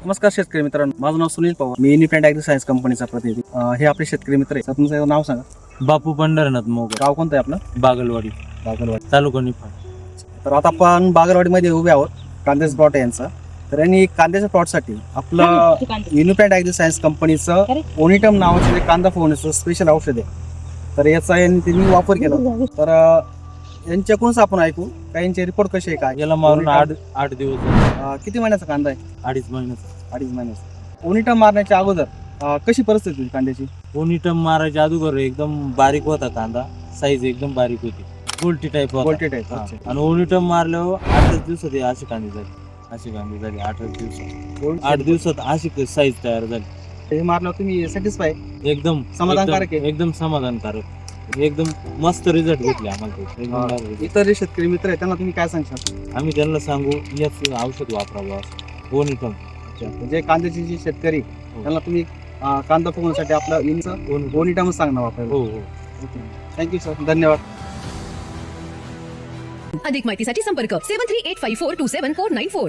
नमस्कार शेतकरी मित्रांनो, माझं नाव सुनील पवार. मी युनिप्लांट ॲग्री सायन्स कंपनीचा प्रतिनिधी. हे आपले शेतकरी मित्र आहेत. तुमचं नाव सांगा. बापू पंढरनाथ मोग, गाव कोणतं आहे आपलं? बागलवाडी, तालुका निफाड. तर आता आपण बागलवाडीमध्ये उभे आहोत. कांद्याचा प्लॉट आहे यांचा. तर यांनी कांद्याच्या प्लॉटसाठी आपलं युनिप्लांट ॲग्री सायन्स कंपनीचं ओनिटम नावाचं जे कांदा फवारणीचं स्पेशल औषध आहे, तर याचा त्यांनी वापर केला. तर यांच्याकडूनच आपण ऐकू का यांचे रिपोर्ट कसे आहे, काय याला मारून 8 दिवस झाले. किती महिन्याचा कांदा आहे? 2.5 महिन्याचा. 2.5 महिन्याचा. ओनिटम मारण्याच्या अगोदर कशी परिस्थिती होती कांद्याची? ओनिटम मारायच्या अगोदर एकदम बारीक होता कांदा, साईज एकदम बारीक होती, गोल्टी टाईप होता. गोल्टी टाईप. आणि ओनिटम मारल्यावर 8 दिवसात अशी कांदी झाली. 8 दिवसात 8 दिवसात अशी साईज तयार झाली. हे मारल्यावर तुम्ही सॅटिस्फाय? एकदम समाधानकारक आहे. एकदम समाधानकारक, एकदम मस्त रिझल्ट भेटले आम्हाला. एकदम भारी. इतर जे शेतकरी मित्र आहेत त्यांना तुम्ही काय सांगशाल? आम्ही त्यांना सांगू याच औषध वापरावं ओनिटम. म्हणजे कांद्याचे जे शेतकरी त्यांना तुम्ही कांदा फुगवण्यासाठी आपलं ओनिटमच सांगणार वापरायला. हो हो. थँक्यू सर, धन्यवाद. अधिक माहितीसाठी संपर्क 7385427494.